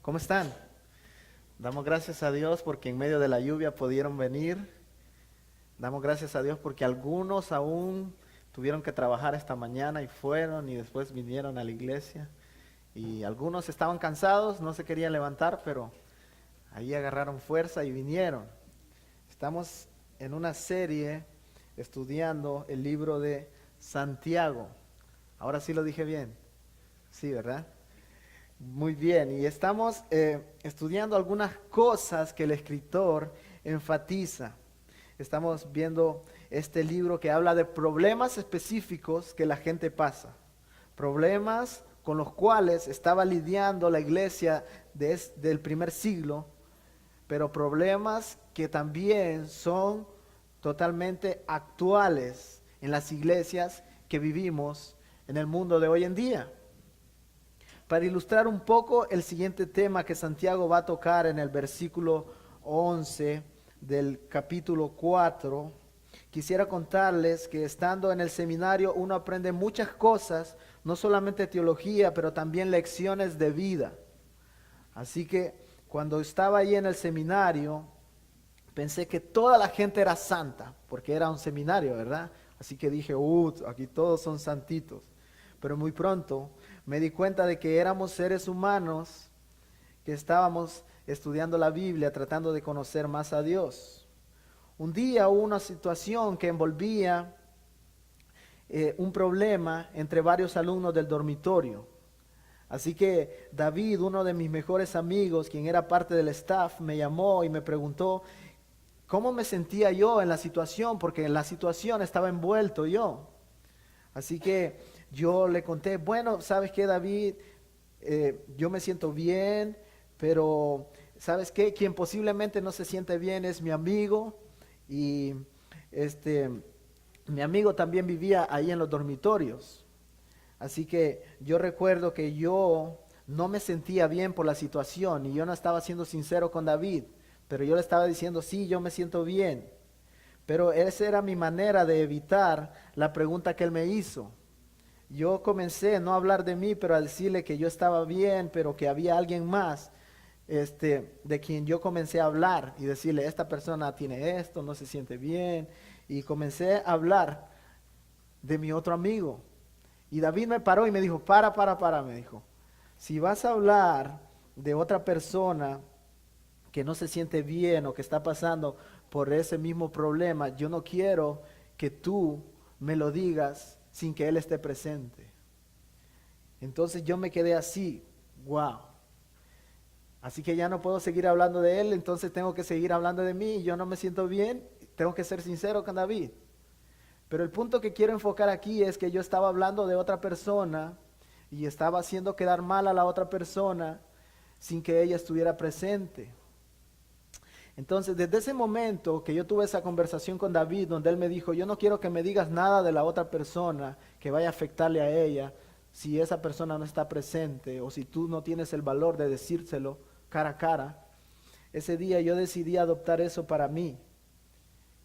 ¿Cómo están? Damos gracias a Dios porque en medio de la lluvia pudieron venir. Damos gracias a Dios porque algunos aún tuvieron que trabajar esta mañana y fueron y después vinieron a la iglesia. Y algunos estaban cansados, no se querían levantar, pero ahí agarraron fuerza y vinieron. Estamos en una serie estudiando el libro de Santiago. Ahora sí lo dije bien. Sí, ¿verdad? Muy bien, y estamos estudiando algunas cosas que el escritor enfatiza. Estamos viendo este libro que habla de problemas específicos que la gente pasa, problemas con los cuales estaba lidiando la iglesia del primer siglo, pero problemas que también son totalmente actuales en las iglesias que vivimos en el mundo de hoy en día. Para ilustrar un poco el siguiente tema que Santiago va a tocar en el versículo 11 del capítulo 4, quisiera contarles que estando en el seminario uno aprende muchas cosas, no solamente teología, pero también lecciones de vida. Así que cuando estaba ahí en el seminario, pensé que toda la gente era santa, porque era un seminario, ¿verdad? Así que dije, aquí todos son santitos. Pero muy pronto me di cuenta de que éramos seres humanos que estábamos estudiando la Biblia, tratando de conocer más a Dios. Un día hubo una situación que envolvía un problema entre varios alumnos del dormitorio. Así que David, uno de mis mejores amigos, quien era parte del staff, me llamó y me preguntó cómo me sentía yo en la situación, porque en la situación estaba envuelto yo. Así que yo le conté, bueno, ¿sabes qué, David? Yo me siento bien, pero ¿sabes qué? Quien posiblemente no se siente bien es mi amigo. Y mi amigo también vivía ahí en los dormitorios. Así que yo recuerdo que yo no me sentía bien por la situación y yo no estaba siendo sincero con David, pero yo le estaba diciendo, sí, yo me siento bien. Pero esa era mi manera de evitar la pregunta que él me hizo. Yo comencé no a hablar de mí, pero a decirle que yo estaba bien, pero que había alguien más de quien yo comencé a hablar y decirle, esta persona tiene esto, no se siente bien. Y comencé a hablar de mi otro amigo. Y David me paró y me dijo, para, me dijo. Si vas a hablar de otra persona que no se siente bien o que está pasando por ese mismo problema, yo no quiero que tú me lo digas sin que él esté presente. Entonces yo me quedé así, wow. Así que ya no puedo seguir hablando de él, entonces tengo que seguir hablando de mí y yo no me siento bien, tengo que ser sincero con David. Pero el punto que quiero enfocar aquí es que yo estaba hablando de otra persona y estaba haciendo quedar mal a la otra persona sin que ella estuviera presente. Entonces, desde ese momento que yo tuve esa conversación con David, donde él me dijo, yo no quiero que me digas nada de la otra persona que vaya a afectarle a ella, si esa persona no está presente o si tú no tienes el valor de decírselo cara a cara, ese día yo decidí adoptar eso para mí.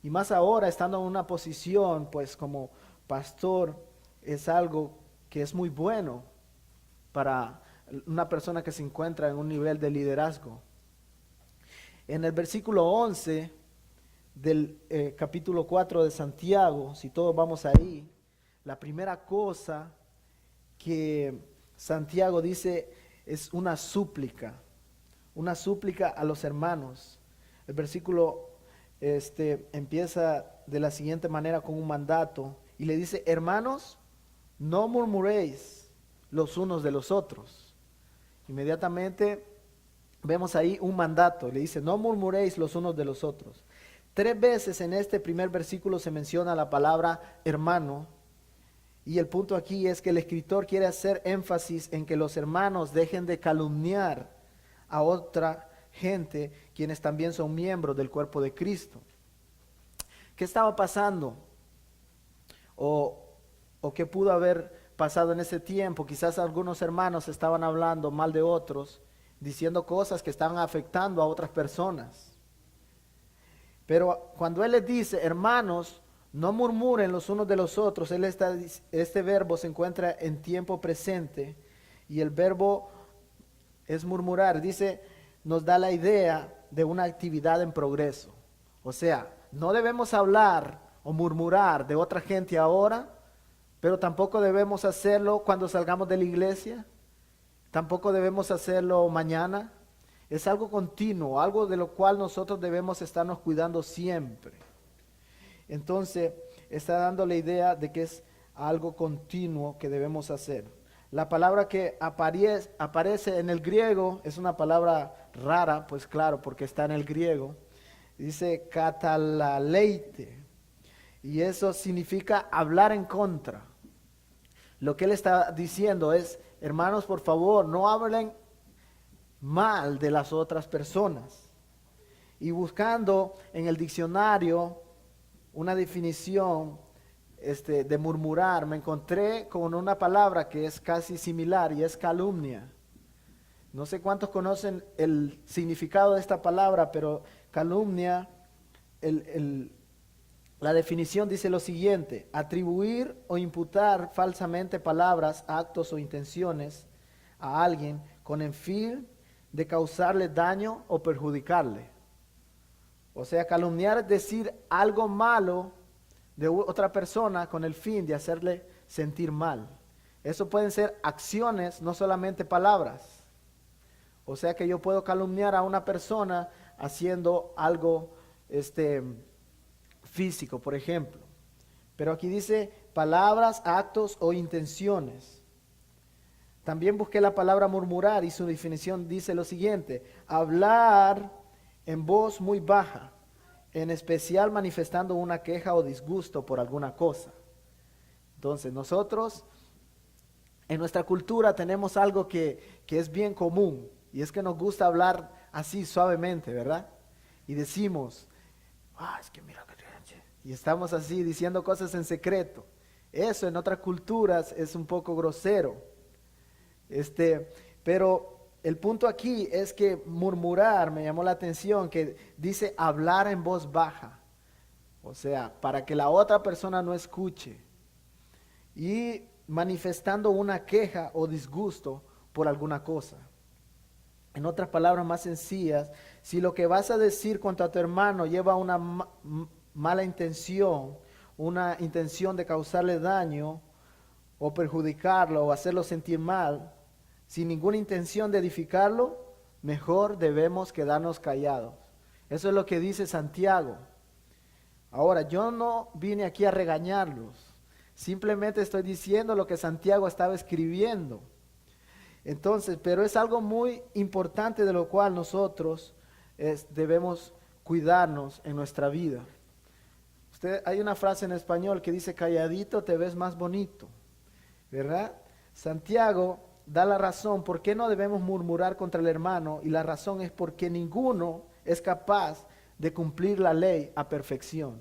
Y más ahora, estando en una posición, pues como pastor, es algo que es muy bueno para una persona que se encuentra en un nivel de liderazgo. En el versículo 11 del capítulo 4 de Santiago, si todos vamos ahí, la primera cosa que Santiago dice es una súplica a los hermanos. El versículo empieza de la siguiente manera con un mandato y le dice, hermanos, no murmuréis los unos de los otros. Inmediatamente vemos ahí un mandato, le dice, no murmuréis los unos de los otros. 3 veces en este primer versículo se menciona la palabra hermano, y el punto aquí es que el escritor quiere hacer énfasis en que los hermanos dejen de calumniar a otra gente, quienes también son miembros del cuerpo de Cristo. ¿Qué estaba pasando? ¿O qué pudo haber pasado en ese tiempo? Quizás algunos hermanos estaban hablando mal de otros, diciendo cosas que estaban afectando a otras personas. Pero cuando él les dice, hermanos, no murmuren los unos de los otros, este verbo se encuentra en tiempo presente y el verbo es murmurar? Dice, nos da la idea de una actividad en progreso. O sea, no debemos hablar o murmurar de otra gente ahora, pero tampoco debemos hacerlo cuando salgamos de la iglesia, tampoco debemos hacerlo mañana. Es algo continuo, algo de lo cual nosotros debemos estarnos cuidando siempre. Entonces, está dando la idea de que es algo continuo que debemos hacer. La palabra que aparece en el griego es una palabra rara, pues claro, porque está en el griego. Dice katalaleite, y eso significa hablar en contra. Lo que él está diciendo es, hermanos, por favor, no hablen mal de las otras personas. Y buscando en el diccionario una definición de murmurar, me encontré con una palabra que es casi similar y es calumnia. No sé cuántos conocen el significado de esta palabra, pero calumnia, la definición dice lo siguiente: atribuir o imputar falsamente palabras, actos o intenciones a alguien con el fin de causarle daño o perjudicarle. O sea, calumniar es decir algo malo de otra persona con el fin de hacerle sentir mal. Eso pueden ser acciones, no solamente palabras. O sea que yo puedo calumniar a una persona haciendo algo físico, por ejemplo. Pero aquí dice palabras, actos o intenciones. También busqué la palabra murmurar y su definición dice lo siguiente: hablar en voz muy baja, en especial manifestando una queja o disgusto por alguna cosa. Entonces nosotros en nuestra cultura tenemos algo que es bien común, y es que nos gusta hablar así suavemente, ¿verdad? Y decimos, es que mira, y estamos así diciendo cosas en secreto. Eso en otras culturas es un poco grosero. Pero el punto aquí es que murmurar, me llamó la atención, que dice hablar en voz baja. O sea, para que la otra persona no escuche. Y manifestando una queja o disgusto por alguna cosa. En otras palabras más sencillas, si lo que vas a decir contra tu hermano lleva una mala intención, una intención de causarle daño o perjudicarlo o hacerlo sentir mal, sin ninguna intención de edificarlo, mejor debemos quedarnos callados. Eso es lo que dice Santiago. Ahora, yo no vine aquí a regañarlos, simplemente estoy diciendo lo que Santiago estaba escribiendo. Entonces, pero es algo muy importante de lo cual nosotros debemos cuidarnos en nuestra vida. Hay una frase en español que dice, calladito te ves más bonito, ¿verdad? Santiago da la razón por qué no debemos murmurar contra el hermano, y la razón es porque ninguno es capaz de cumplir la ley a perfección.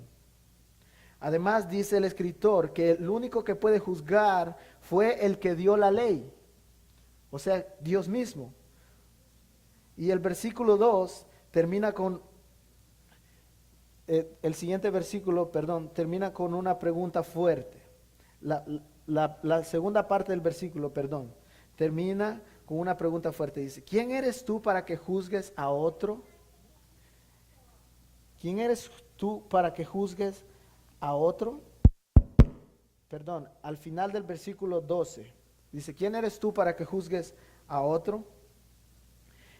Además dice el escritor que el único que puede juzgar fue el que dio la ley, o sea, Dios mismo. Y el versículo 2 termina con, el siguiente versículo, termina con una pregunta fuerte. La segunda parte del versículo, termina con una pregunta fuerte. Dice, ¿quién eres tú para que juzgues a otro? ¿Quién eres tú para que juzgues a otro? Al final del versículo 12. Dice, ¿quién eres tú para que juzgues a otro?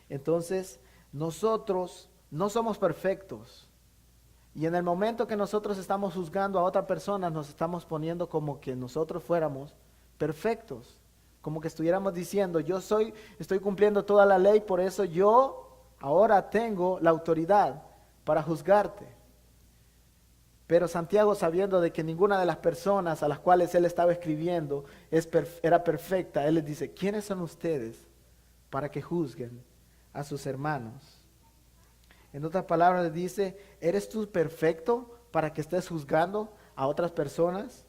Entonces, nosotros no somos perfectos. Y en el momento que nosotros estamos juzgando a otra persona, nos estamos poniendo como que nosotros fuéramos perfectos. Como que estuviéramos diciendo, estoy cumpliendo toda la ley, por eso yo ahora tengo la autoridad para juzgarte. Pero Santiago, sabiendo de que ninguna de las personas a las cuales él estaba escribiendo era perfecta, él les dice, ¿quiénes son ustedes para que juzguen a sus hermanos? En otras palabras les dice, ¿eres tú perfecto para que estés juzgando a otras personas?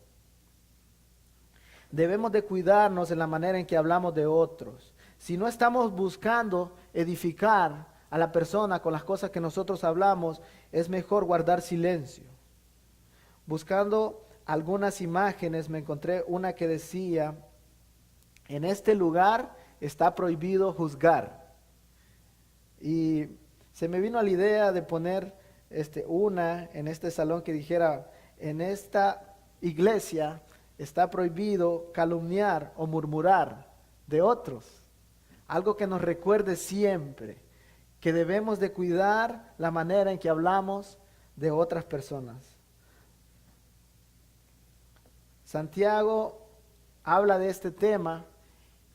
Debemos de cuidarnos en la manera en que hablamos de otros. Si no estamos buscando edificar a la persona con las cosas que nosotros hablamos, es mejor guardar silencio. Buscando algunas imágenes me encontré una que decía, en este lugar está prohibido juzgar. Y se me vino a la idea de poner una en este salón que dijera, en esta iglesia está prohibido calumniar o murmurar de otros. Algo que nos recuerde siempre que debemos de cuidar la manera en que hablamos de otras personas. Santiago habla de este tema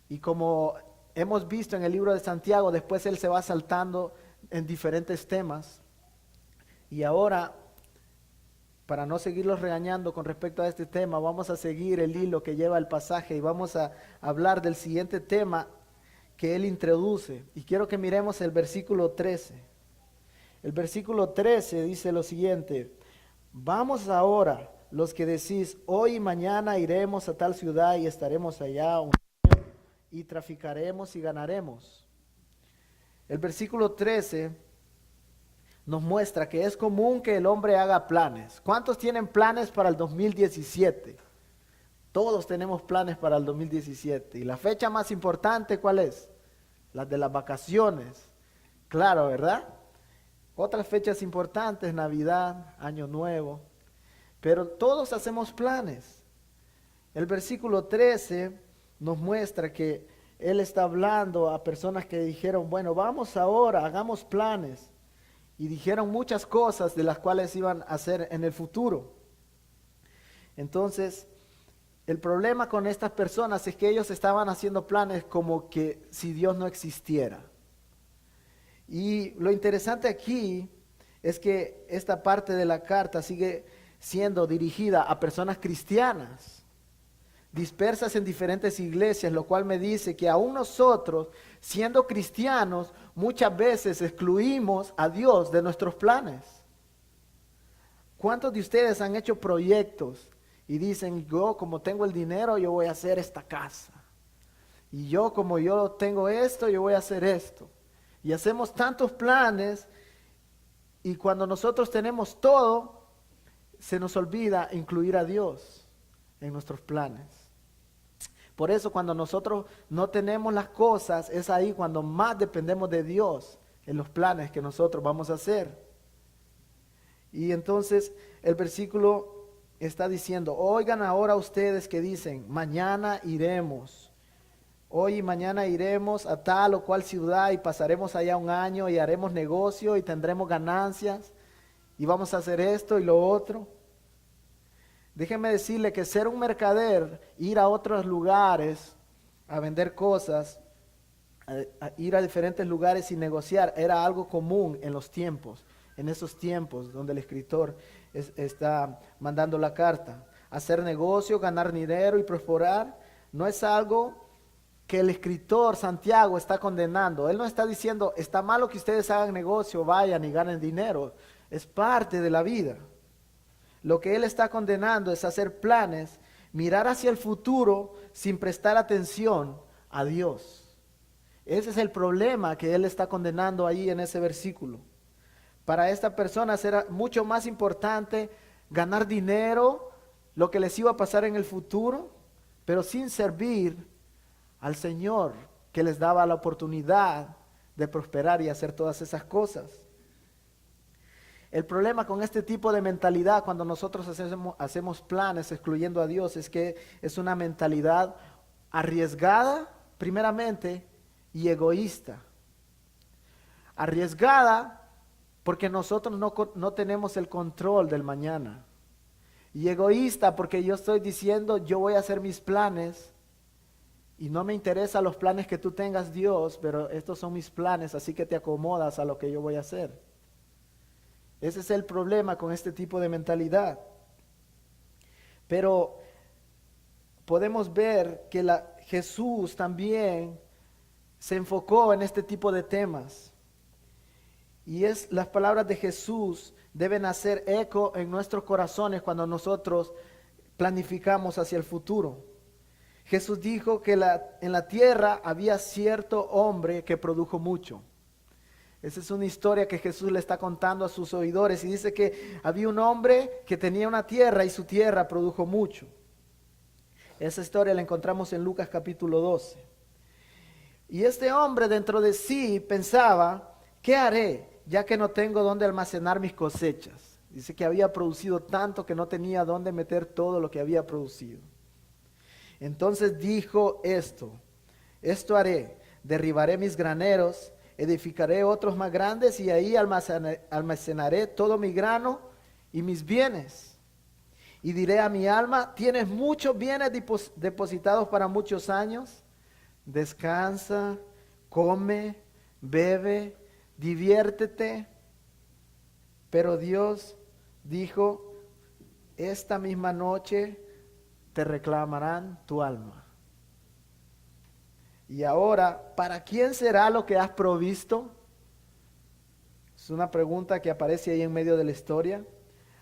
y como hemos visto en el libro de Santiago, después él se va saltando en diferentes temas. Y ahora, para no seguirlos regañando con respecto a este tema, vamos a seguir el hilo que lleva el pasaje y vamos a hablar del siguiente tema que él introduce. Y quiero que miremos el versículo 13. El versículo 13 dice lo siguiente: vamos ahora, los que decís, hoy y mañana iremos a tal ciudad y estaremos allá un año y traficaremos y ganaremos. El versículo 13 nos muestra que es común que el hombre haga planes. ¿Cuántos tienen planes para el 2017? Todos tenemos planes para el 2017. ¿Y la fecha más importante cuál es? La de las vacaciones. Claro, ¿verdad? Otras fechas importantes, Navidad, Año Nuevo. Pero todos hacemos planes. El versículo 13 nos muestra que él está hablando a personas que dijeron, bueno, vamos ahora, hagamos planes. Y dijeron muchas cosas de las cuales iban a hacer en el futuro. Entonces, el problema con estas personas es que ellos estaban haciendo planes como que si Dios no existiera. Y lo interesante aquí es que esta parte de la carta sigue siendo dirigida a personas cristianas, dispersas en diferentes iglesias, lo cual me dice que aún nosotros, siendo cristianos, muchas veces excluimos a Dios de nuestros planes. ¿Cuántos de ustedes han hecho proyectos y dicen, yo como tengo el dinero, yo voy a hacer esta casa? Y yo como yo tengo esto, yo voy a hacer esto. Y hacemos tantos planes y cuando nosotros tenemos todo, se nos olvida incluir a Dios en nuestros planes. Por eso cuando nosotros no tenemos las cosas, es ahí cuando más dependemos de Dios en los planes que nosotros vamos a hacer. Y entonces el versículo está diciendo, oigan ahora ustedes que dicen, mañana iremos. Hoy y mañana iremos a tal o cual ciudad y pasaremos allá un año y haremos negocio y tendremos ganancias y vamos a hacer esto y lo otro. Déjenme decirle que ser un mercader, ir a otros lugares a vender cosas, a ir a diferentes lugares y negociar, era algo común en los tiempos, en esos tiempos donde el escritor está mandando la carta. Hacer negocio, ganar dinero y prosperar no es algo que el escritor Santiago está condenando. Él no está diciendo, está malo que ustedes hagan negocio, vayan y ganen dinero. Es parte de la vida. Lo que él está condenando es hacer planes, mirar hacia el futuro sin prestar atención a Dios. Ese es el problema que él está condenando ahí en ese versículo. Para esta persona era mucho más importante ganar dinero, lo que les iba a pasar en el futuro, pero sin servir al Señor que les daba la oportunidad de prosperar y hacer todas esas cosas. El problema con este tipo de mentalidad cuando nosotros hacemos planes excluyendo a Dios es que es una mentalidad arriesgada, primeramente, y egoísta. Arriesgada porque nosotros no tenemos el control del mañana. Y egoísta porque yo estoy diciendo, yo voy a hacer mis planes y no me interesan los planes que tú tengas, Dios, pero estos son mis planes, así que te acomodas a lo que yo voy a hacer. Ese es el problema con este tipo de mentalidad. Pero podemos ver que Jesús también se enfocó en este tipo de temas. Y las palabras de Jesús deben hacer eco en nuestros corazones cuando nosotros planificamos hacia el futuro. Jesús dijo que en la tierra había cierto hombre que produjo mucho. Esa es una historia que Jesús le está contando a sus oidores y dice que había un hombre que tenía una tierra y su tierra produjo mucho. Esa historia la encontramos en Lucas capítulo 12. Y este hombre dentro de sí pensaba ¿Qué haré ya que no tengo dónde almacenar mis cosechas? Dice que había producido tanto que no tenía dónde meter todo lo que había producido. Entonces dijo esto haré, derribaré mis graneros, edificaré otros más grandes y ahí almacenaré todo mi grano y mis bienes. Y diré a mi alma, tienes muchos bienes depositados para muchos años, descansa, come, bebe, diviértete. Pero Dios dijo, esta misma noche te reclamarán tu alma. Y ahora, ¿para quién será lo que has provisto? Es una pregunta que aparece ahí en medio de la historia.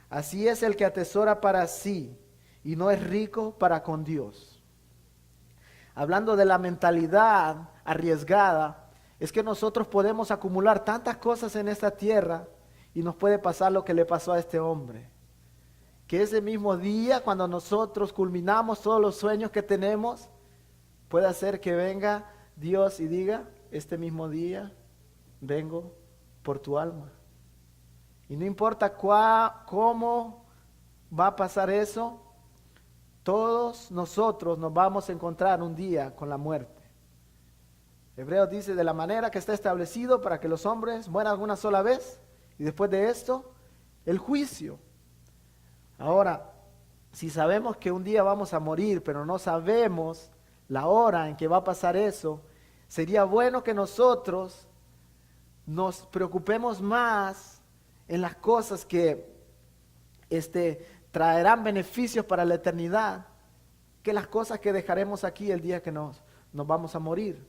Así es el que atesora para sí y no es rico para con Dios. Hablando de la mentalidad arriesgada, es que nosotros podemos acumular tantas cosas en esta tierra y nos puede pasar lo que le pasó a este hombre. Que ese mismo día, cuando nosotros culminamos todos los sueños que tenemos, puede hacer que venga Dios y diga, este mismo día vengo por tu alma. Y no importa cómo va a pasar eso, todos nosotros nos vamos a encontrar un día con la muerte. Hebreos dice, de la manera que está establecido para que los hombres mueran una sola vez, y después de esto, el juicio. Ahora, si sabemos que un día vamos a morir, pero no sabemos la hora en que va a pasar eso, sería bueno que nosotros nos preocupemos más en las cosas que traerán beneficios para la eternidad, que las cosas que dejaremos aquí el día que nos vamos a morir.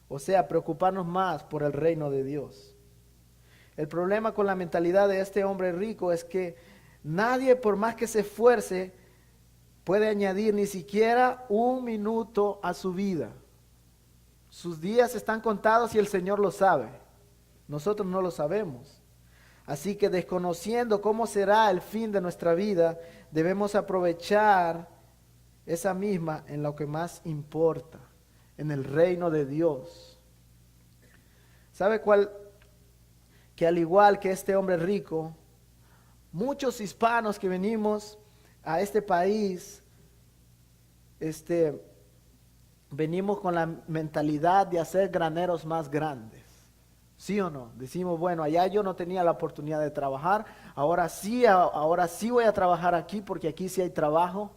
O sea, preocuparnos más por el reino de Dios. El problema con la mentalidad de este hombre rico es que nadie, por más que se esfuerce, puede añadir ni siquiera un minuto a su vida. Sus días están contados y el Señor lo sabe. Nosotros no lo sabemos. Así que desconociendo cómo será el fin de nuestra vida, debemos aprovechar esa misma en lo que más importa, en el reino de Dios. ¿Sabe cuál? Que al igual que este hombre rico, muchos hispanos que venimos a este país, venimos con la mentalidad de hacer graneros más grandes. ¿Sí o no? Decimos, bueno, allá yo no tenía la oportunidad de trabajar, ahora sí voy a trabajar aquí porque aquí sí hay trabajo.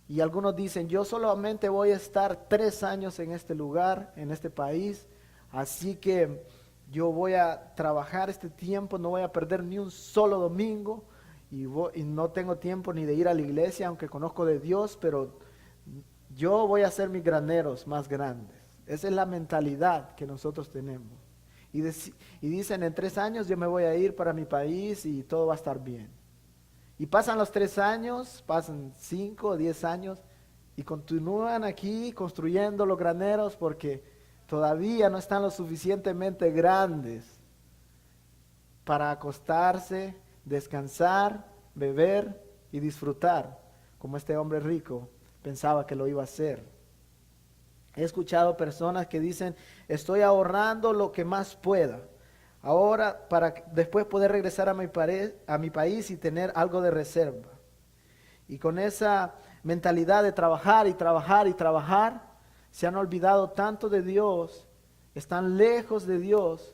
Y algunos dicen, yo solamente voy a estar 3 años en este lugar, en este país, así que yo voy a trabajar este tiempo, no voy a perder ni un solo domingo y no tengo tiempo ni de ir a la iglesia, aunque conozco de Dios, pero yo voy a hacer mis graneros más grandes. Esa es la mentalidad que nosotros tenemos. Y dicen, en 3 años yo me voy a ir para mi país y todo va a estar bien. Y pasan los 3 años, pasan 5 o 10 años y continúan aquí construyendo los graneros porque todavía no están lo suficientemente grandes para acostarse, descansar, beber y disfrutar, como este hombre rico pensaba que lo iba a hacer. He escuchado personas que dicen, estoy ahorrando lo que más pueda, ahora para después poder regresar a mi país y tener algo de reserva. Y con esa mentalidad de trabajar y trabajar y trabajar, se han olvidado tanto de Dios, están lejos de Dios.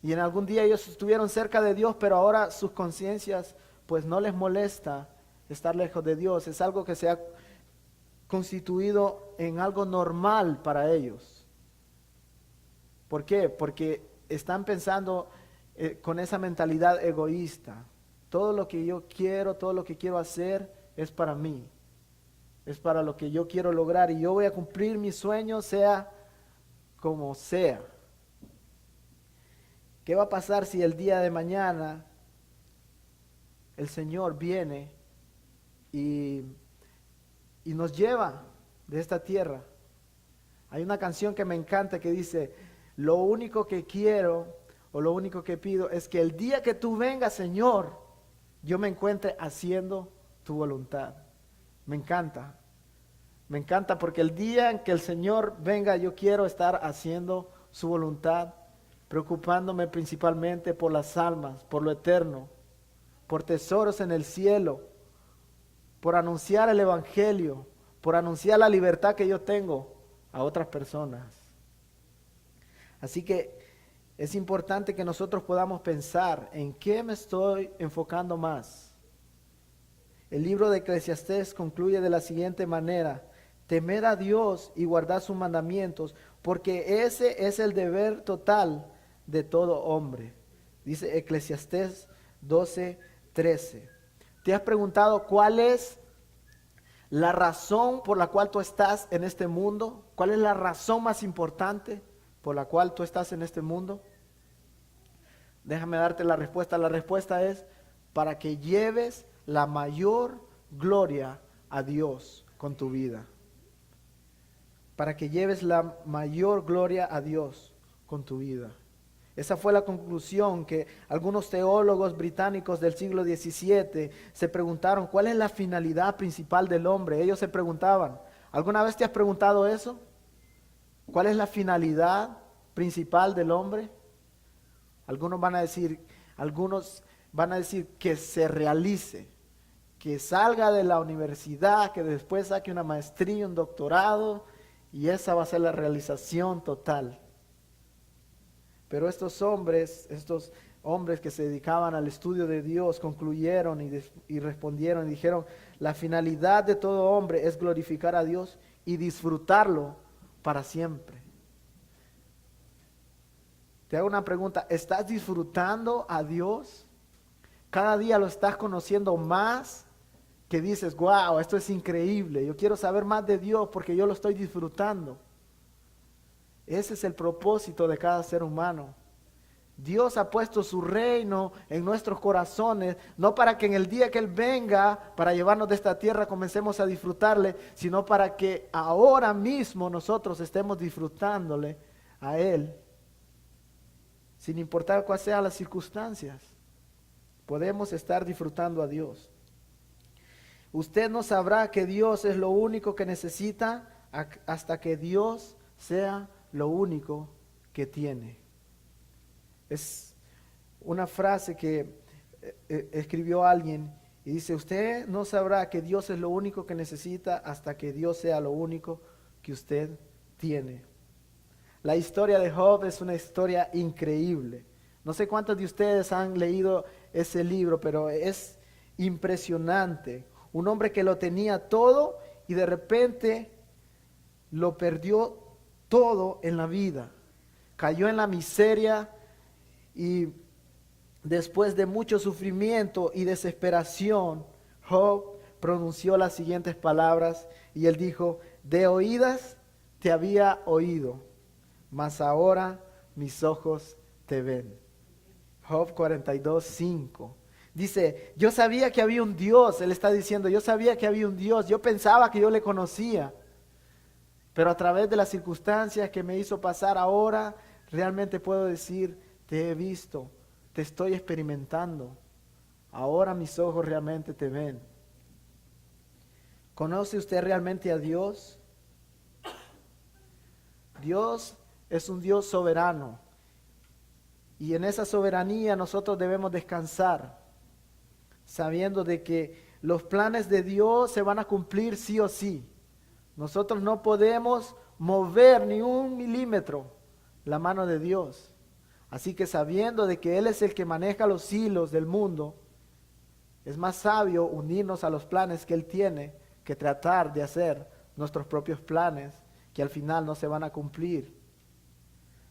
Y en algún día ellos estuvieron cerca de Dios, pero ahora sus conciencias pues no les molesta estar lejos de Dios. Es algo que se ha constituido en algo normal para ellos. ¿Por qué? Porque están pensando con esa mentalidad egoísta. Todo lo que yo quiero, todo lo que quiero hacer es para mí. Es para lo que yo quiero lograr y yo voy a cumplir mis sueños sea como sea. ¿Qué va a pasar si el día de mañana el Señor viene y nos lleva de esta tierra? Hay una canción que me encanta que dice, lo único que quiero o lo único que pido es que el día que tú vengas, Señor, yo me encuentre haciendo tu voluntad. Me encanta porque el día en que el Señor venga, yo quiero estar haciendo su voluntad preocupándome principalmente por las almas, por lo eterno, por tesoros en el cielo, por anunciar el Evangelio, por anunciar la libertad que yo tengo a otras personas. Así que es importante que nosotros podamos pensar en qué me estoy enfocando más. El libro de Eclesiastés concluye de la siguiente manera: temed a Dios y guardad sus mandamientos, porque ese es el deber total de todo hombre. Dice Eclesiastés 12:13. ¿Te has preguntado cuál es la razón por la cual tú estás en este mundo? ¿Cuál es la razón más importante por la cual tú estás en este mundo? Déjame darte la respuesta. La respuesta es para que lleves la mayor gloria a Dios con tu vida. Para que lleves la mayor gloria a Dios con tu vida. Esa fue la conclusión que algunos teólogos británicos del siglo XVII se preguntaron: ¿cuál es la finalidad principal del hombre? Ellos se preguntaban. ¿Alguna vez te has preguntado eso? ¿Cuál es la finalidad principal del hombre? Algunos van a decir que se realice, que salga de la universidad, que después saque una maestría, un doctorado, y esa va a ser la realización total. Pero estos hombres que se dedicaban al estudio de Dios, concluyeron y respondieron y dijeron: la finalidad de todo hombre es glorificar a Dios y disfrutarlo para siempre. Te hago una pregunta: ¿estás disfrutando a Dios? ¿Cada día lo estás conociendo más? Que dices: wow, esto es increíble, yo quiero saber más de Dios porque yo lo estoy disfrutando. Ese es el propósito de cada ser humano. Dios ha puesto su reino en nuestros corazones, no para que en el día que Él venga para llevarnos de esta tierra comencemos a disfrutarle, sino para que ahora mismo nosotros estemos disfrutándole a Él. Sin importar cuáles sean las circunstancias, podemos estar disfrutando a Dios. Usted no sabrá que Dios es lo único que necesita hasta que Dios sea lo único que tiene. Es una frase que escribió alguien y dice: usted no sabrá que Dios es lo único que necesita hasta que Dios sea lo único que usted tiene. La historia de Job es una historia increíble. No sé cuántos de ustedes han leído ese libro, pero es impresionante. Un hombre que lo tenía todo y de repente lo perdió todo en la vida. Cayó en la miseria y después de mucho sufrimiento y desesperación, Job pronunció las siguientes palabras y él dijo: de oídas te había oído, mas ahora mis ojos te ven. Job 42:5. Dice: yo sabía que había un Dios. Él está diciendo: yo sabía que había un Dios, yo pensaba que yo le conocía, pero a través de las circunstancias que me hizo pasar ahora, realmente puedo decir: te he visto, te estoy experimentando. Ahora mis ojos realmente te ven. ¿Conoce usted realmente a Dios? Dios es un Dios soberano. Y en esa soberanía nosotros debemos descansar, sabiendo de que los planes de Dios se van a cumplir sí o sí. Nosotros no podemos mover ni un milímetro la mano de Dios. Así que sabiendo de que Él es el que maneja los hilos del mundo, es más sabio unirnos a los planes que Él tiene que tratar de hacer nuestros propios planes que al final no se van a cumplir.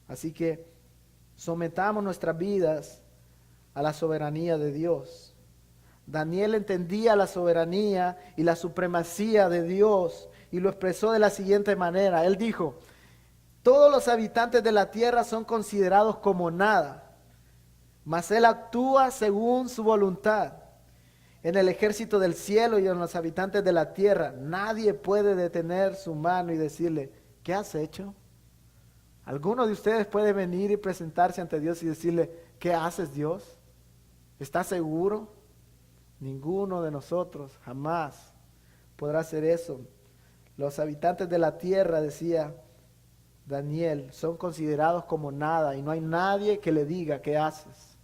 Así que sometamos nuestras vidas a la soberanía de Dios. Daniel entendía la soberanía y la supremacía de Dios y lo expresó de la siguiente manera. Él dijo: todos los habitantes de la tierra son considerados como nada, mas Él actúa según su voluntad. En el ejército del cielo y en los habitantes de la tierra, nadie puede detener su mano y decirle: ¿qué has hecho? ¿Alguno de ustedes puede venir y presentarse ante Dios y decirle: ¿qué haces, Dios? ¿Estás seguro? Ninguno de nosotros jamás podrá hacer eso. Los habitantes de la tierra, decía, Daniel, son considerados como nada y no hay nadie que le diga qué haces.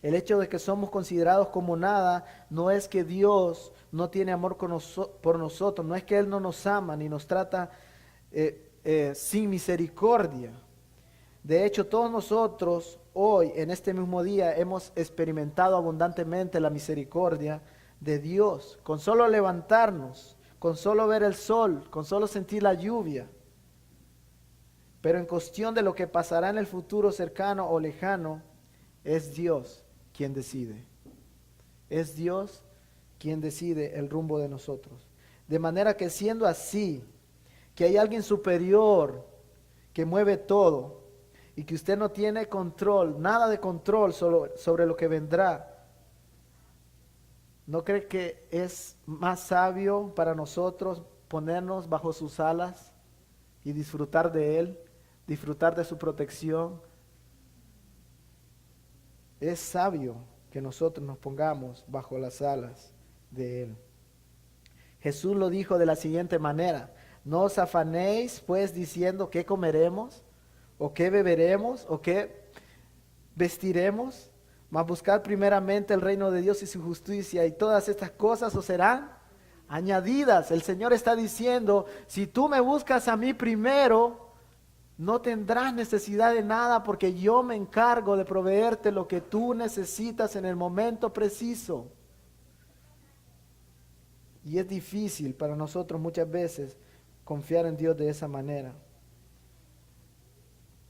El hecho de que somos considerados como nada no es que Dios no tiene amor por nosotros, no es que Él no nos ama ni nos trata sin misericordia. De hecho, todos nosotros hoy, en este mismo día, hemos experimentado abundantemente la misericordia de Dios. Con solo levantarnos, con solo ver el sol, con solo sentir la lluvia. Pero en cuestión de lo que pasará en el futuro cercano o lejano, es Dios quien decide. Es Dios quien decide el rumbo de nosotros. De manera que siendo así, que hay alguien superior que mueve todo y que usted no tiene control, nada de control sobre lo que vendrá, ¿no cree que es más sabio para nosotros ponernos bajo sus alas y disfrutar de Él, disfrutar de su protección? Es sabio que nosotros nos pongamos bajo las alas de Él. Jesús lo dijo de la siguiente manera: no os afanéis pues diciendo qué comeremos, o qué beberemos, o qué vestiremos, mas buscad primeramente el reino de Dios y su justicia, y todas estas cosas os serán añadidas. El Señor está diciendo, si tú me buscas a mí primero, no tendrás necesidad de nada, porque yo me encargo de proveerte lo que tú necesitas en el momento preciso. Y es difícil para nosotros muchas veces confiar en Dios de esa manera.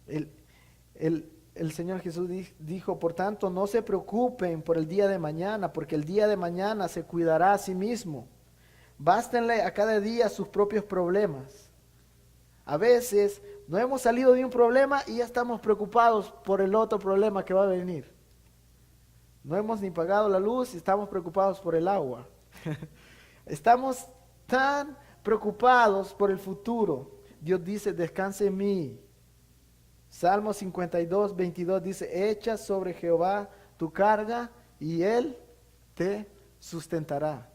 El Señor Jesús dijo, por tanto, no se preocupen por el día de mañana, porque el día de mañana se cuidará a sí mismo. Bástenle a cada día sus propios problemas. A veces no hemos salido de un problema y ya estamos preocupados por el otro problema que va a venir. No hemos ni pagado la luz y estamos preocupados por el agua. Estamos tan preocupados por el futuro. Dios dice, descanse en mí. Salmo 52, 22 dice, echa sobre Jehová tu carga y Él te sustentará.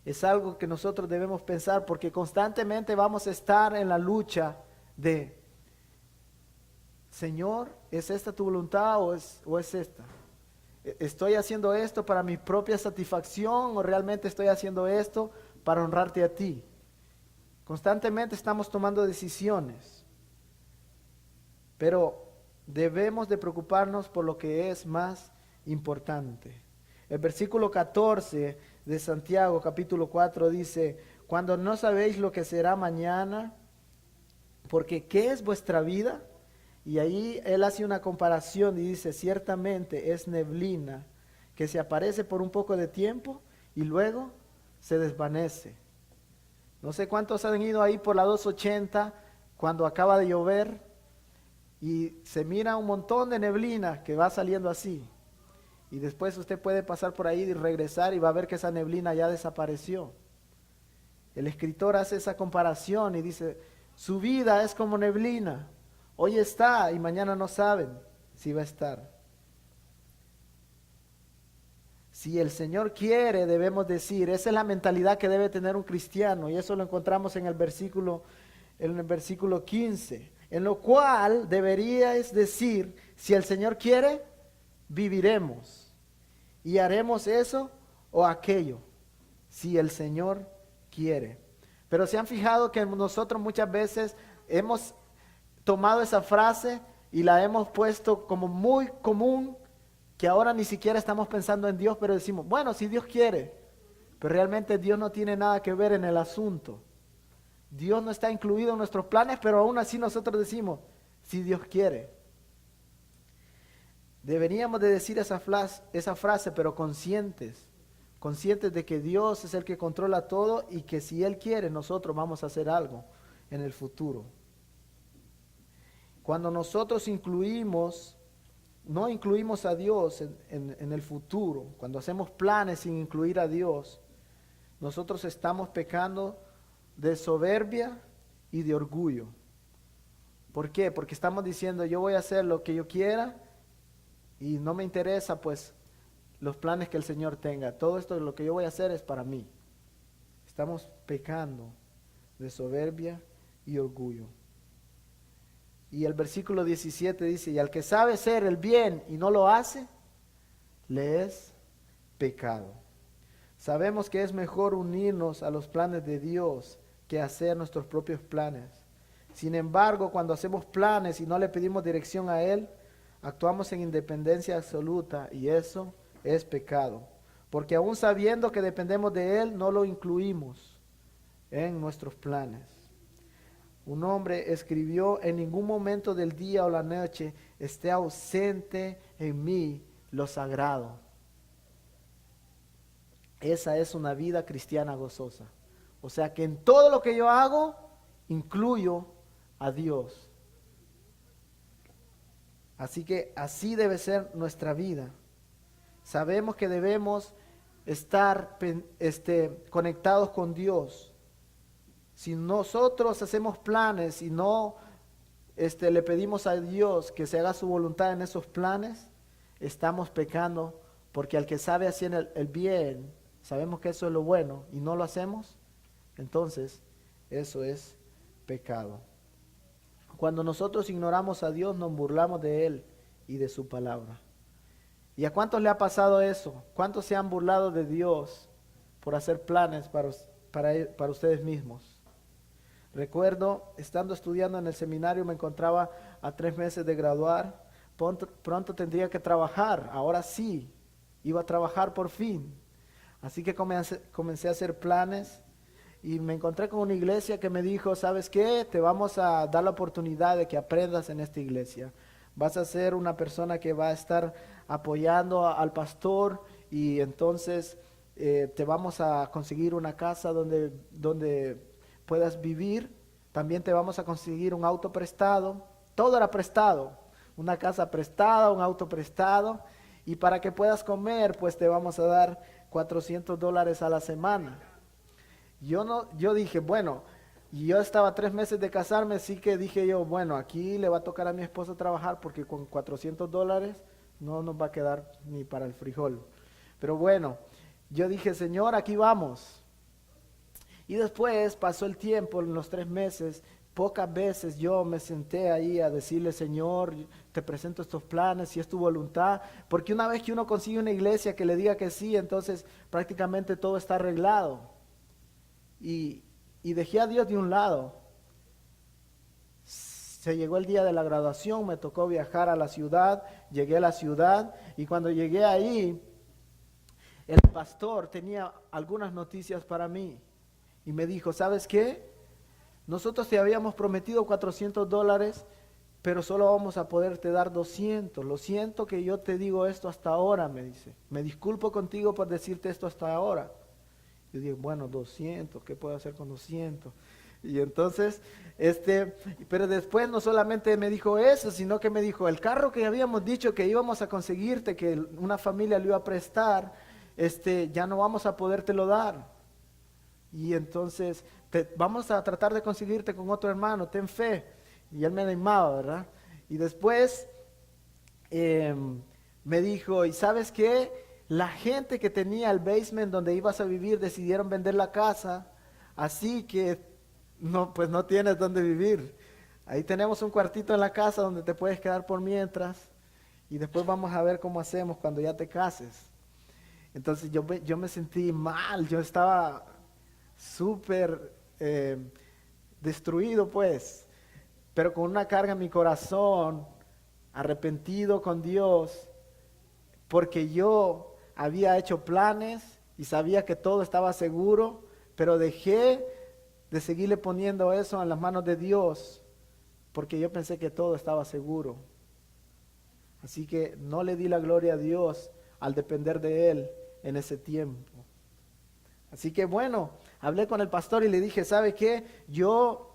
Es algo que nosotros debemos pensar, porque constantemente vamos a estar en la lucha de, Señor, ¿es esta tu voluntad o es esta? ¿Estoy haciendo esto para mi propia satisfacción o realmente estoy haciendo esto para honrarte a ti? Constantemente estamos tomando decisiones, pero debemos de preocuparnos por lo que es más importante. El versículo 14 de Santiago, capítulo 4, dice, cuando no sabéis lo que será mañana, porque ¿qué es vuestra vida? Y ahí él hace una comparación y dice, ciertamente es neblina que se aparece por un poco de tiempo y luego se desvanece. No sé cuántos han ido ahí por la 280 cuando acaba de llover y se mira un montón de neblina que va saliendo así. Y después usted puede pasar por ahí y regresar y va a ver que esa neblina ya desapareció. El escritor hace esa comparación y dice, su vida es como neblina. Hoy está y mañana no saben si va a estar. Si el Señor quiere, debemos decir, esa es la mentalidad que debe tener un cristiano. Y eso lo encontramos en el versículo 15. En lo cual deberíais decir, si el Señor quiere, viviremos. Y haremos eso o aquello, si el Señor quiere. Pero se han fijado que nosotros muchas veces hemos tomado esa frase y la hemos puesto como muy común, que ahora ni siquiera estamos pensando en Dios, pero decimos, bueno, si Dios quiere. Pero realmente Dios no tiene nada que ver en el asunto. Dios no está incluido en nuestros planes, pero aún así nosotros decimos, si Dios quiere. Deberíamos de decir esa frase, pero conscientes de que Dios es el que controla todo y que si Él quiere, nosotros vamos a hacer algo en el futuro. Cuando nosotros no incluimos a Dios en el futuro, cuando hacemos planes sin incluir a Dios, nosotros estamos pecando de soberbia y de orgullo. ¿Por qué? Porque estamos diciendo, yo voy a hacer lo que yo quiera y no me interesa pues los planes que el Señor tenga. Todo esto lo que yo voy a hacer es para mí. Estamos pecando de soberbia y orgullo. Y el versículo 17 dice, y al que sabe hacer el bien y no lo hace, le es pecado. Sabemos que es mejor unirnos a los planes de Dios que hacer nuestros propios planes. Sin embargo, cuando hacemos planes y no le pedimos dirección a Él, actuamos en independencia absoluta y eso es pecado. Porque aún sabiendo que dependemos de Él, no lo incluimos en nuestros planes. Un hombre escribió, en ningún momento del día o la noche esté ausente en mí lo sagrado. Esa es una vida cristiana gozosa. O sea que en todo lo que yo hago, incluyo a Dios. Así que así debe ser nuestra vida. Sabemos que debemos estar conectados con Dios. Si nosotros hacemos planes y no le pedimos a Dios que se haga su voluntad en esos planes, estamos pecando, porque al que sabe hacer el bien, sabemos que eso es lo bueno y no lo hacemos, entonces eso es pecado. Cuando nosotros ignoramos a Dios, nos burlamos de Él y de su palabra. ¿Y a cuántos le ha pasado eso? ¿Cuántos se han burlado de Dios por hacer planes para ustedes mismos? Recuerdo, estando estudiando en el seminario, me encontraba a 3 meses de graduar. Pronto tendría que trabajar, ahora sí, iba a trabajar por fin. Así que comencé a hacer planes y me encontré con una iglesia que me dijo, ¿sabes qué? Te vamos a dar la oportunidad de que aprendas en esta iglesia. Vas a ser una persona que va a estar apoyando al pastor y entonces te vamos a conseguir una casa donde puedas vivir. También te vamos a conseguir un auto prestado. Todo era prestado. Una casa prestada, un auto prestado. Y para que puedas comer, pues te vamos a dar $400 a la semana. Yo dije, bueno, yo estaba 3 meses de casarme, así que dije yo, bueno, aquí le va a tocar a mi esposa trabajar porque con $400 no nos va a quedar ni para el frijol. Pero bueno, yo dije, Señor, aquí vamos. Y después pasó el tiempo, en los 3 meses, pocas veces yo me senté ahí a decirle, Señor, te presento estos planes, si es tu voluntad, porque una vez que uno consigue una iglesia que le diga que sí, entonces prácticamente todo está arreglado. Y dejé a Dios de un lado. Se llegó el día de la graduación, me tocó viajar a la ciudad, llegué a la ciudad y cuando llegué ahí, el pastor tenía algunas noticias para mí. Y me dijo, ¿sabes qué? Nosotros te habíamos prometido $400, pero solo vamos a poderte dar 200. Lo siento que yo te digo esto hasta ahora, me dice. Me disculpo contigo por decirte esto hasta ahora. Yo dije, bueno, 200, ¿qué puedo hacer con 200? Y entonces, pero después no solamente me dijo eso, sino que me dijo, el carro que habíamos dicho que íbamos a conseguirte, que una familia lo iba a prestar, ya no vamos a podértelo dar. Y entonces vamos a tratar de conseguirte con otro hermano, ten fe. Y él me animaba, ¿verdad? Y después me dijo, ¿y sabes qué? La gente que tenía el basement donde ibas a vivir decidieron vender la casa, así que pues no tienes donde vivir. Ahí tenemos un cuartito en la casa donde te puedes quedar por mientras y después vamos a ver cómo hacemos cuando ya te cases. Entonces yo me sentí mal, yo estaba súper destruido pues, pero con una carga en mi corazón, arrepentido con Dios, porque yo había hecho planes y sabía que todo estaba seguro, pero dejé de seguirle poniendo eso en las manos de Dios, porque yo pensé que todo estaba seguro. Así que no le di la gloria a Dios al depender de Él en ese tiempo. Así que bueno, hablé con el pastor y le dije, ¿sabe qué? Yo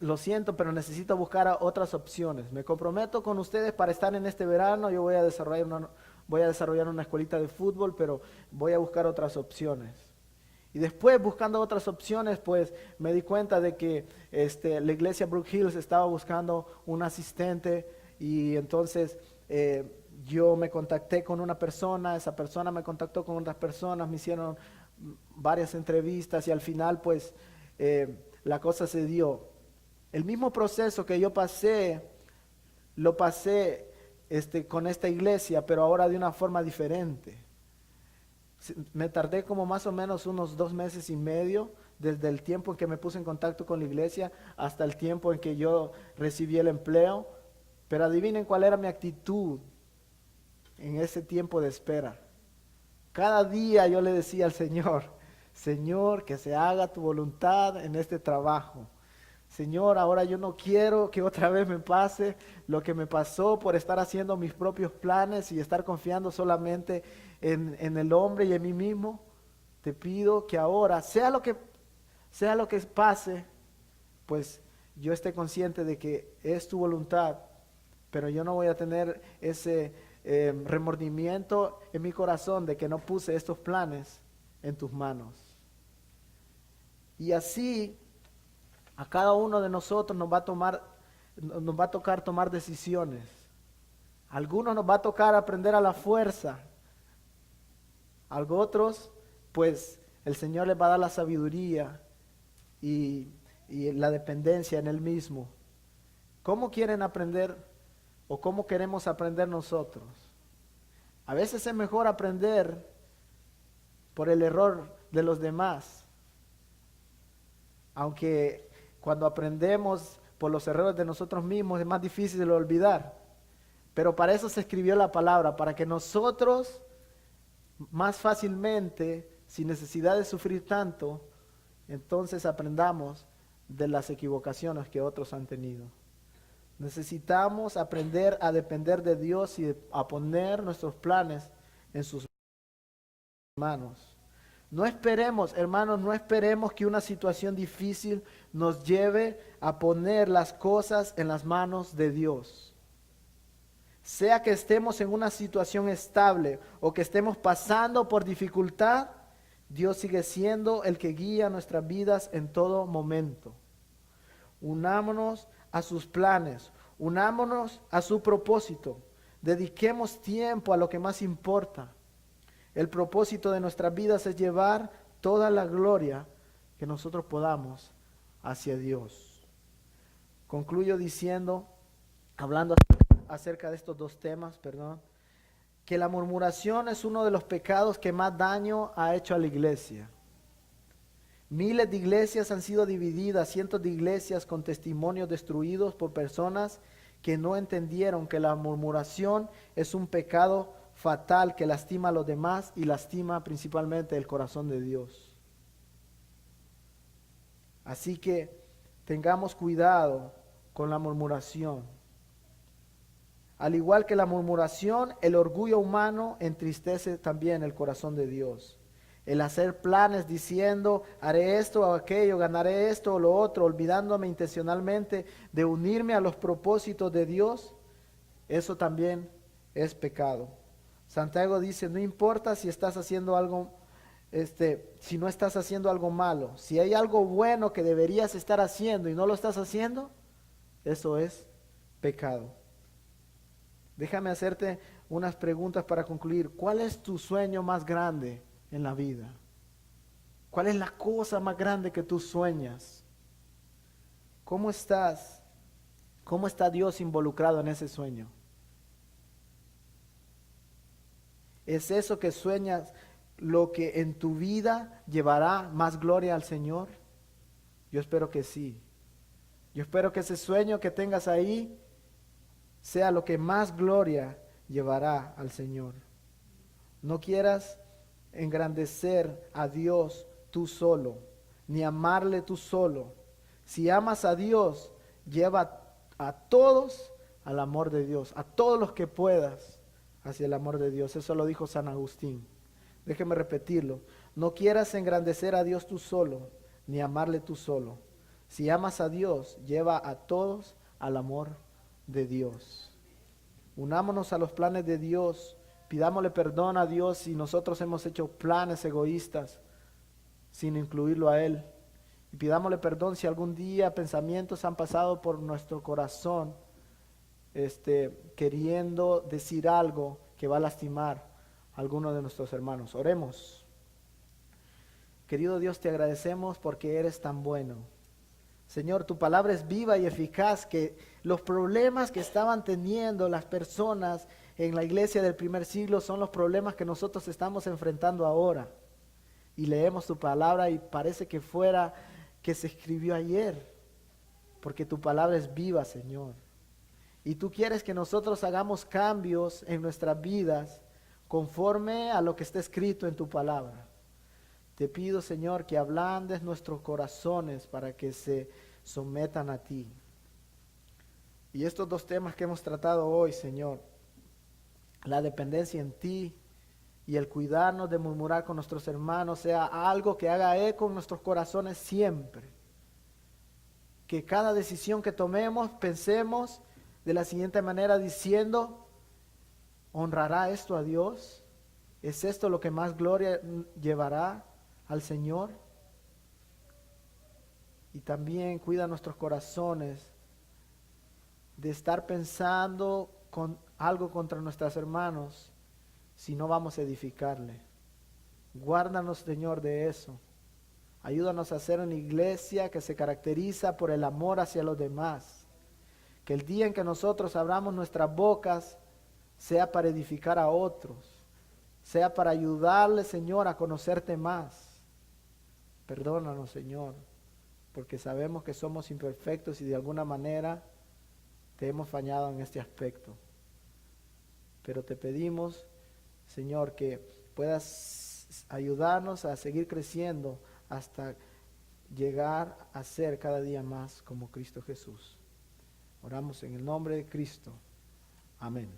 lo siento, pero necesito buscar otras opciones. Me comprometo con ustedes para estar en este verano. Yo voy a desarrollar una escuelita de fútbol, pero voy a buscar otras opciones. Y después, buscando otras opciones, pues me di cuenta de que la iglesia Brook Hills estaba buscando un asistente y entonces yo me contacté con una persona, esa persona me contactó con otras personas, me hicieron varias entrevistas y al final pues la cosa se dio. El mismo proceso que yo pasé, lo pasé con esta iglesia, pero ahora de una forma diferente. Me tardé como más o menos unos 2 meses y medio, desde el tiempo en que me puse en contacto con la iglesia hasta el tiempo en que yo recibí el empleo. Pero adivinen cuál era mi actitud en ese tiempo de espera. Cada día yo le decía al Señor, Señor, que se haga tu voluntad en este trabajo. Señor, ahora yo no quiero que otra vez me pase lo que me pasó por estar haciendo mis propios planes y estar confiando solamente en el hombre y en mí mismo. Te pido que ahora, sea lo que pase, pues yo esté consciente de que es tu voluntad, pero yo no voy a tener ese remordimiento en mi corazón de que no puse estos planes en tus manos. Y así a cada uno de nosotros nos va a tocar tomar decisiones. A algunos nos va a tocar aprender a la fuerza. A otros, pues el Señor les va a dar la sabiduría y la dependencia en Él mismo. ¿Cómo quieren aprender o cómo queremos aprender nosotros? A veces es mejor aprender por el error de los demás, aunque cuando aprendemos por los errores de nosotros mismos es más difícil de olvidar. Pero para eso se escribió la palabra, para que nosotros más fácilmente, sin necesidad de sufrir tanto, entonces aprendamos de las equivocaciones que otros han tenido. Necesitamos aprender a depender de Dios y a poner nuestros planes en sus manos. No esperemos, hermanos, no esperemos que una situación difícil nos lleve a poner las cosas en las manos de Dios. Sea que estemos en una situación estable o que estemos pasando por dificultad, Dios sigue siendo el que guía nuestras vidas en todo momento. Unámonos a sus planes, unámonos a su propósito, dediquemos tiempo a lo que más importa. El propósito de nuestras vidas es llevar toda la gloria que nosotros podamos hacia Dios. Concluyo diciendo, hablando acerca de estos dos temas, que la murmuración es uno de los pecados que más daño ha hecho a la iglesia. Miles de iglesias han sido divididas, cientos de iglesias con testimonios destruidos por personas que no entendieron que la murmuración es un pecado fatal que lastima a los demás y lastima principalmente el corazón de Dios. Así que tengamos cuidado con la murmuración. Al igual que la murmuración, el orgullo humano entristece también el corazón de Dios. El hacer planes diciendo, haré esto o aquello, ganaré esto o lo otro, olvidándome intencionalmente de unirme a los propósitos de Dios, eso también es pecado. Santiago dice, no importa si estás haciendo algo, si no estás haciendo algo malo, si hay algo bueno que deberías estar haciendo y no lo estás haciendo, eso es pecado. Déjame hacerte unas preguntas para concluir. ¿Cuál es tu sueño más grande en la vida? ¿Cuál es la cosa más grande que tú sueñas? ¿Cómo estás? ¿Cómo está Dios involucrado en ese sueño? ¿Es eso que sueñas lo que en tu vida llevará más gloria al Señor? Yo espero que sí. Yo espero que ese sueño que tengas ahí sea lo que más gloria llevará al Señor. No quieras engrandecer a Dios tú solo, ni amarle tú solo. Si amas a Dios, lleva a todos al amor de Dios, a todos los que puedas hacia el amor de Dios. Eso lo dijo San Agustín. Déjeme repetirlo. No quieras engrandecer a Dios tú solo, ni amarle tú solo. Si amas a Dios, lleva a todos al amor de Dios. Unámonos a los planes de Dios. Pidámosle perdón a Dios si nosotros hemos hecho planes egoístas sin incluirlo a Él. Y pidámosle perdón si algún día pensamientos han pasado por nuestro corazón, queriendo decir algo que va a lastimar a alguno de nuestros hermanos. Oremos. Querido Dios, te agradecemos porque eres tan bueno. Señor, tu palabra es viva y eficaz, que los problemas que estaban teniendo las personas en la iglesia del primer siglo son los problemas que nosotros estamos enfrentando ahora. Y leemos tu palabra y parece que fuera que se escribió ayer, porque tu palabra es viva, Señor. Y tú quieres que nosotros hagamos cambios en nuestras vidas conforme a lo que está escrito en tu palabra. Te pido, Señor, que ablandes nuestros corazones para que se sometan a ti. Y estos dos temas que hemos tratado hoy, Señor, la dependencia en ti y el cuidarnos de murmurar con nuestros hermanos, sea algo que haga eco en nuestros corazones siempre. Que cada decisión que tomemos, pensemos de la siguiente manera diciendo, ¿honrará esto a Dios? ¿Es esto lo que más gloria llevará al Señor? Y también cuida nuestros corazones de estar pensando con algo contra nuestros hermanos si no vamos a edificarle. Guárdanos, Señor, de eso. Ayúdanos a ser una iglesia que se caracteriza por el amor hacia los demás. Que el día en que nosotros abramos nuestras bocas sea para edificar a otros, sea para ayudarle, Señor, a conocerte más. Perdónanos, Señor, porque sabemos que somos imperfectos y de alguna manera te hemos fallado en este aspecto. Pero te pedimos, Señor, que puedas ayudarnos a seguir creciendo hasta llegar a ser cada día más como Cristo Jesús. Oramos en el nombre de Cristo. Amén.